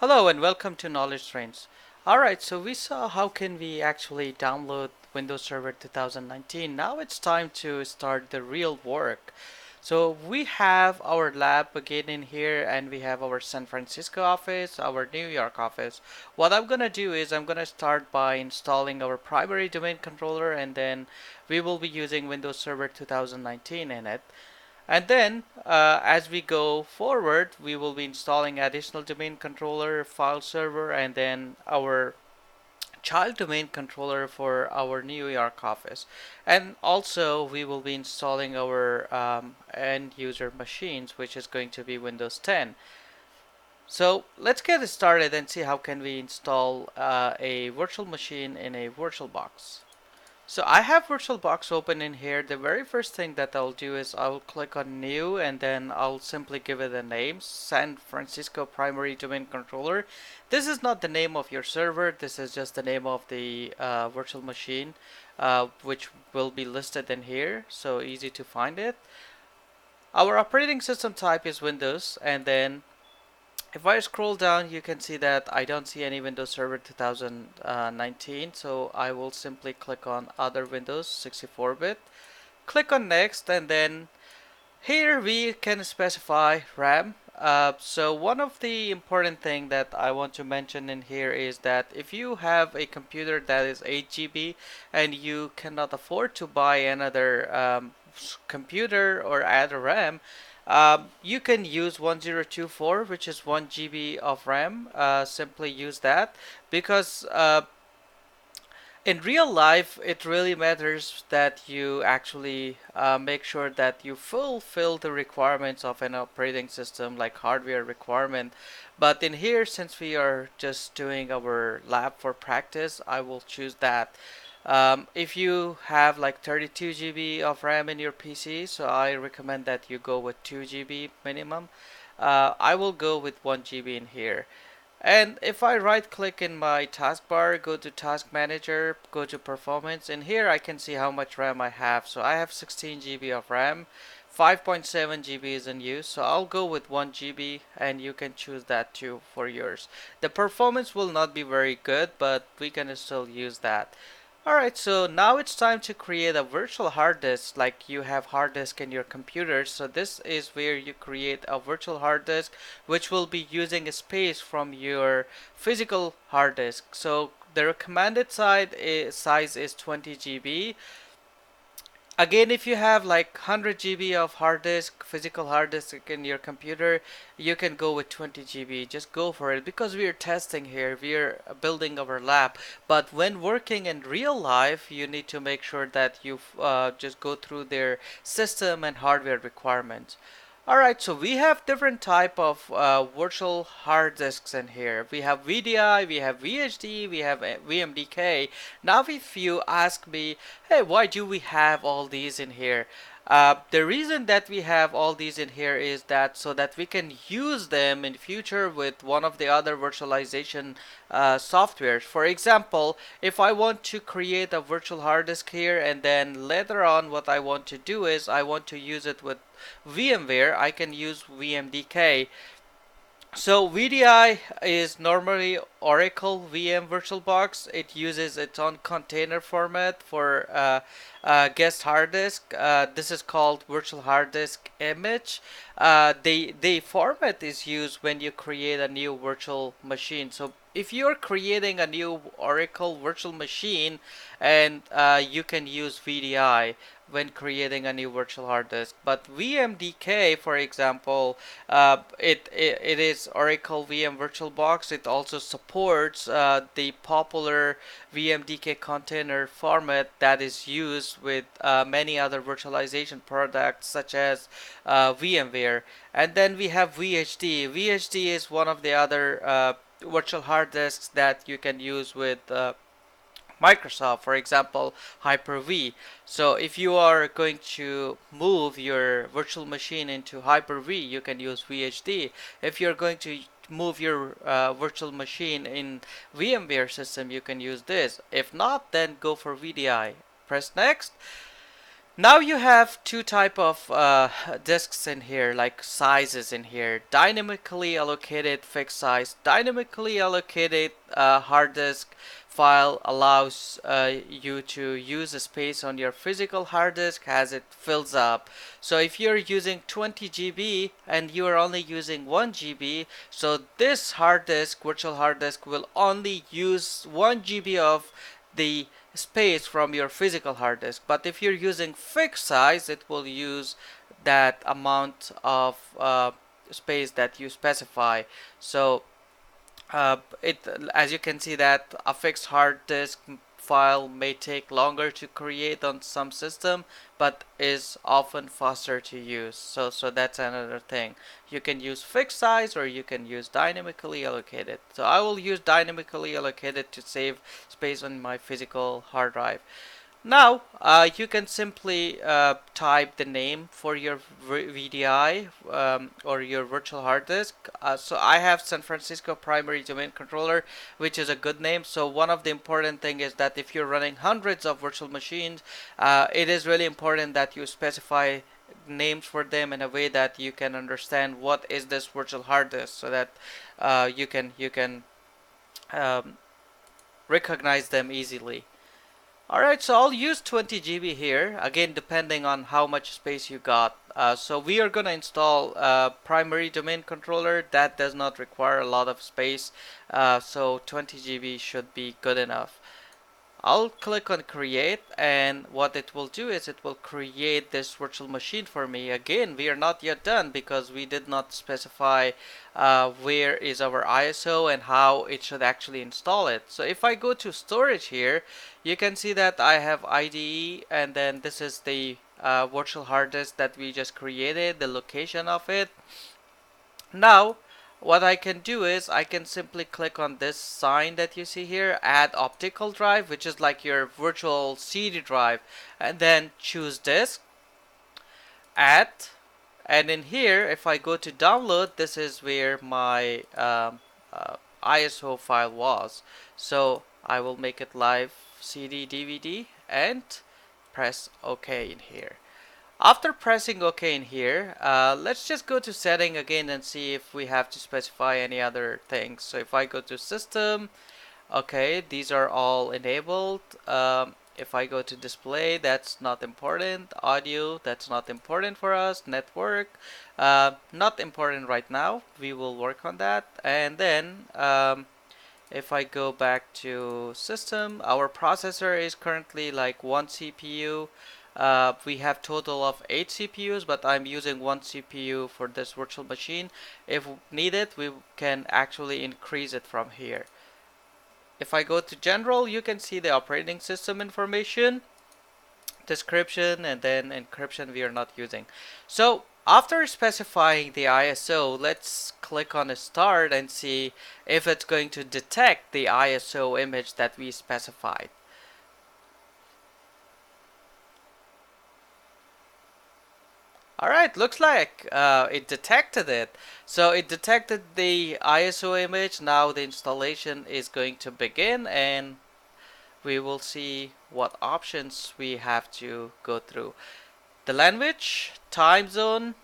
Hello and welcome to Knowledge Trains. Alright, so we saw how can we actually download Windows Server 2019. Now it's time to start the real work. So we have our lab again in here and we have our San Francisco office, our New York office. What I'm gonna do is I'm gonna start by installing our primary domain controller and then we will be using Windows Server 2019 in it. And then, as we go forward, we will be installing additional domain controller, file server, and then our child domain controller for our New York office. And also, we will be installing our end user machines, which is going to be Windows 10. So let's get started and see how can we install a virtual machine in a VirtualBox. So I have VirtualBox open in here. The very first thing that I'll do is I'll click on new and then I'll simply give it a name, San Francisco Primary Domain Controller. This is not the name of your server. This is just the name of the virtual machine, which will be listed in here. So easy to find it. Our operating system type is Windows, and then if I scroll down, you can see that I don't see any Windows Server 2019, so I will simply click on Other Windows 64-bit. Click on Next, and then here we can specify RAM. So one of the important thing that I want to mention in here is that if you have a computer that is 8 GB and you cannot afford to buy another computer or add a RAM, you can use 1024, which is 1 GB of RAM. Simply use that because in real life, it really matters that you actually make sure that you fulfill the requirements of an operating system, like hardware requirement. But in here, since we are just doing our lab for practice, I will choose that. If you have like 32 GB of RAM in your PC, so I recommend that you go with 2 GB minimum. I will go with 1 GB in here. And if I right click in my taskbar, go to task manager, go to performance, and here I can see how much RAM I have. So I have 16 GB of RAM, 5.7 GB is in use, so I'll go with 1 GB and you can choose that too for yours. The performance will not be very good, but we can still use that. Alright, so now it's time to create a virtual hard disk like you have hard disk in your computer. So this is where you create a virtual hard disk which will be using a space from your physical hard disk. So the recommended size is 20 GB. Again, if you have like 100 GB of hard disk, physical hard disk in your computer, you can go with 20 GB. Just go for it because we are testing here. We are building our lab. But when working in real life, you need to make sure that you just go through their system and hardware requirements. Alright, so we have different type of virtual hard disks in here. We have VDI, we have VHD, we have VMDK. Now if you ask me, hey, why do we have all these in here? The reason that we have all these in here is that so that we can use them in future with one of the other virtualization softwares. For example, if I want to create a virtual hard disk here and then later on what I want to do is I want to use it with VMware, I can use VMDK. So VDI is normally Oracle VM VirtualBox. It uses its own container format for guest hard disk. This is called virtual hard disk image. The format is used when you create a new virtual machine. So if you're creating a new Oracle virtual machine, and you can use VDI when creating a new virtual hard disk. But VMDK, for example, it is Oracle VM VirtualBox. It also supports the popular VMDK container format that is used with many other virtualization products such as VMware. And then we have VHD. VHD is one of the other virtual hard disks that you can use with Microsoft, for example, Hyper-V. So if you are going to move your virtual machine into Hyper-V, you can use VHD. If you're going to move your virtual machine in VMware system, you can use this. If not, then go for VDI. Press next. Now you have two type of disks in here, like sizes in here. Dynamically allocated fixed size. Dynamically allocated hard disk file allows you to use the space on your physical hard disk as it fills up. So if you're using 20 GB and you are only using 1 GB, so this hard disk, virtual hard disk, will only use 1 GB of the space from your physical hard disk. But if you're using fixed size, it will use that amount of space that you specify. So it, as you can see, that a fixed hard disk file may take longer to create on some system, but is often faster to use. So that's another thing. You can use fixed size or you can use dynamically allocated. So I will use dynamically allocated to save space on my physical hard drive. Now, you can simply type the name for your VDI or your virtual hard disk. So I have Sanfrancisco primary domain controller, which is a good name. So one of the important thing is that if you're running hundreds of virtual machines, it is really important that you specify names for them in a way that you can understand what is this virtual hard disk, so that you can um, recognize them easily. Alright, so I'll use 20 GB here, again depending on how much space you got. So we are going to install a primary domain controller that does not require a lot of space, so 20 GB should be good enough. I'll click on create, and what it will do is it will create this virtual machine for me. Again, we are not yet done because we did not specify where is our ISO and how it should actually install it. So if I go to storage here, you can see that I have IDE, and then this is the virtual hard disk that we just created, the location of it. Now, what I can do is I can simply click on this sign that you see here, add optical drive, which is like your virtual CD drive, and then choose disk, add, and in here, if I go to download, this is where my ISO file was. So I will make it live CD DVD and press OK in here. After pressing OK in here, let's just go to setting again and see if we have to specify any other things. So if I go to system, okay, these are all enabled. If I go to display, that's not important. Audio, that's not important for us. Network, not important right now. We will work on that. And then if I go back to system, our processor is currently like 1 CPU. We have total of 8 CPUs, but I'm using 1 CPU for this virtual machine. If needed, we can actually increase it from here. If I go to general, you can see the operating system information, description, and then encryption we are not using. So after specifying the ISO, let's click on start and see if it's going to detect the ISO image that we specified. Alright, looks like it detected it. So it detected the ISO image. Now the installation is going to begin, and we will see what options we have to go through. The language, time zone,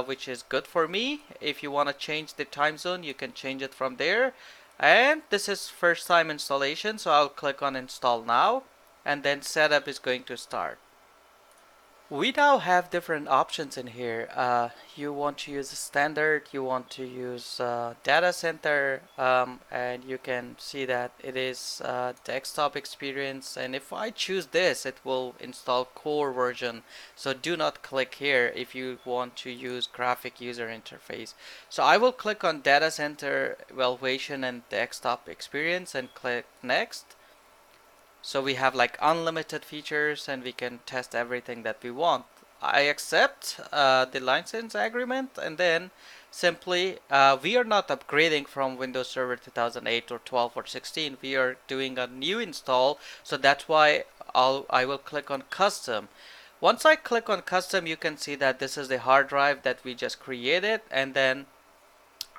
which is good for me. If you want to change the time zone, you can change it from there. And this is first time installation, so I'll click on install now, and then setup is going to start. We now have different options in here. You want to use standard, you want to use data center, and you can see that it is desktop experience. And if I choose this, it will install core version. So do not click here if you want to use graphic user interface. So I will click on data center evaluation and desktop experience and click next. So we have like unlimited features and we can test everything that we want. I accept the license agreement, and then simply we are not upgrading from Windows Server 2008 or 12 or 16. We are doing a new install, so that's why I will click on custom. Once I click on custom, you can see that this is the hard drive that we just created, and then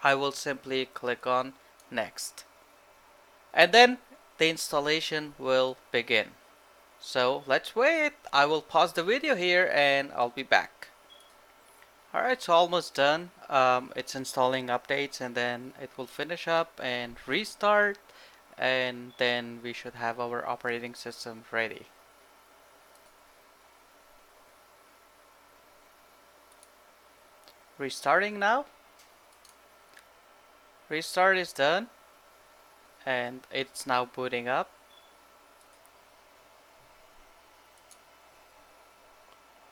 I will simply click on next. And then the installation will begin. So let's wait. I will pause the video here and I'll be back. Alright, so almost done. It's installing updates and then it will finish up and restart, and then we should have our operating system ready. Restarting now. Restart is done and it's now booting up.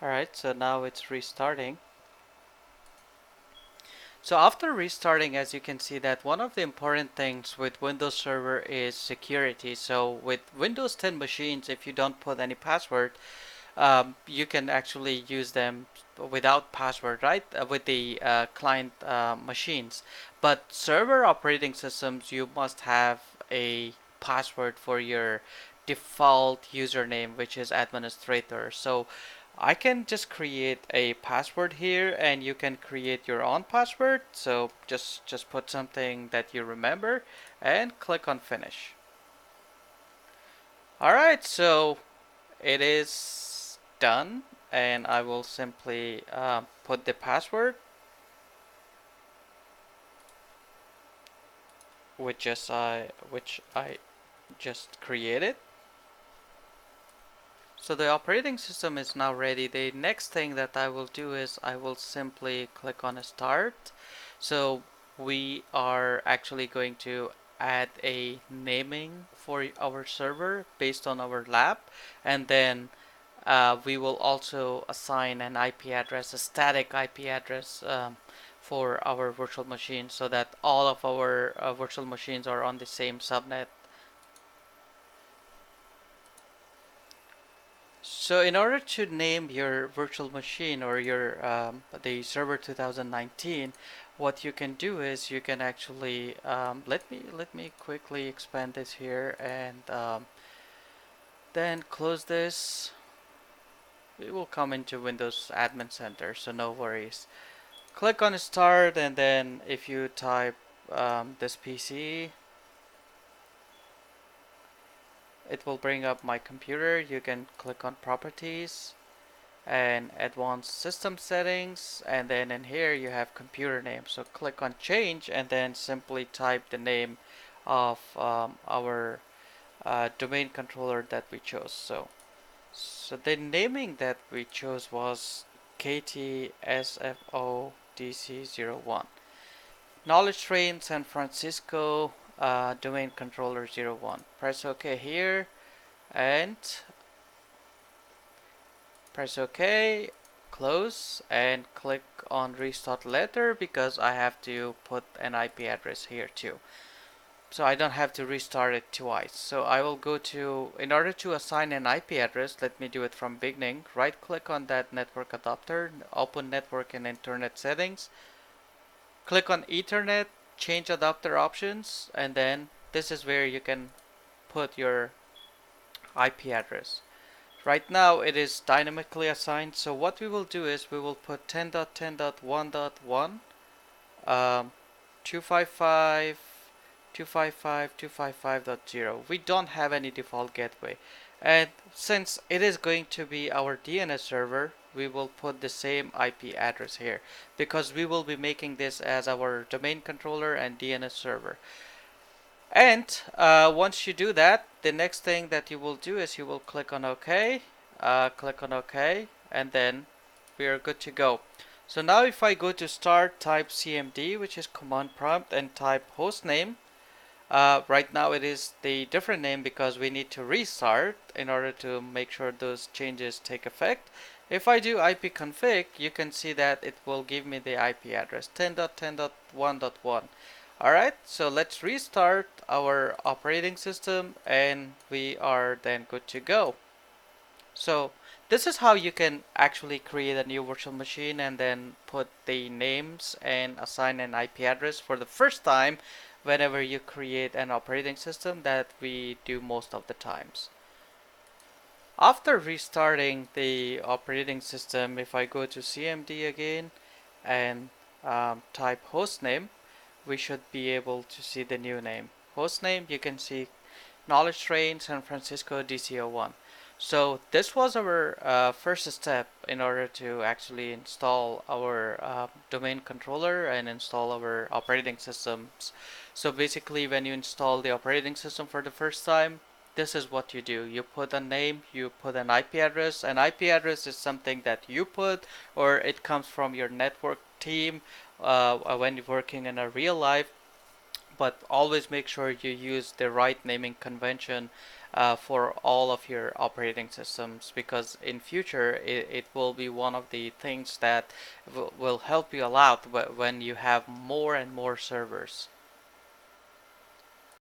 Alright, so now it's restarting. So after restarting, as you can see that one of the important things with Windows Server is security. So with Windows 10 machines, if you don't put any password, you can actually use them without password, right? With the client machines. But server operating systems, you must have a password for your default username, which is administrator. So I can just create a password here and you can create your own password. So just put something that you remember and click on finish. Alright, so it is done and I will simply put the password which I just created. So the operating system is now ready. The next thing that I will do is I will simply click on start. So we are actually going to add a naming for our server based on our lab, and then we will also assign an IP address, a static IP address for our virtual machine, so that all of our virtual machines are on the same subnet. So in order to name your virtual machine or your the server 2019, what you can do is you can actually let me quickly expand this here and then close this. We will come into Windows Admin Center, so no worries. Click on start and then if you type this PC, it will bring up my computer. You can click on properties and advanced system settings, and then in here you have computer name. So click on change and then simply type the name of our domain controller that we chose. So the naming that we chose was KTSFODC01. Knowledge train Sanfrancisco domain controller 01. Press OK here and press OK, close, and click on restart later because I have to put an IP address here too. So I don't have to restart it twice. So I will go to, in order to assign an IP address, let me do it from beginning. Right click on that network adapter, open network and internet settings. Click on Ethernet, change adapter options, and then this is where you can put your IP address. Right now it is dynamically assigned, so what we will do is we will put 10.10.1.1 255 255.255.0. We don't have any default gateway, and since it is going to be our DNS server, we will put the same IP address here because we will be making this as our domain controller and DNS server. And once you do that, the next thing that you will do is you will click on OK, and then we are good to go. So now if I go to start, type cmd, which is command prompt, and type hostname. Right now it is the different name because we need to restart in order to make sure those changes take effect. If I do ipconfig, you can see that it will give me the IP address 10.10.1.1. Alright, so let's restart our operating system and we are then good to go. So this is how you can actually create a new virtual machine and then put the names and assign an IP address for the first time whenever you create an operating system that we do most of the times. After restarting the operating system, if I go to CMD again and type hostname, we should be able to see the new name. Hostname, you can see Knowledge Train Sanfrancisco DC01. So this was our first step in order to actually install our domain controller and install our operating systems. So basically, when you install the operating system for the first time, this is what you do. You put a name, you put an IP address. An IP address is something that you put, or it comes from your network team when you're working in a real life, but always make sure you use the right naming convention for all of your operating systems, because in future it will be one of the things that will help you a lot when you have more and more servers.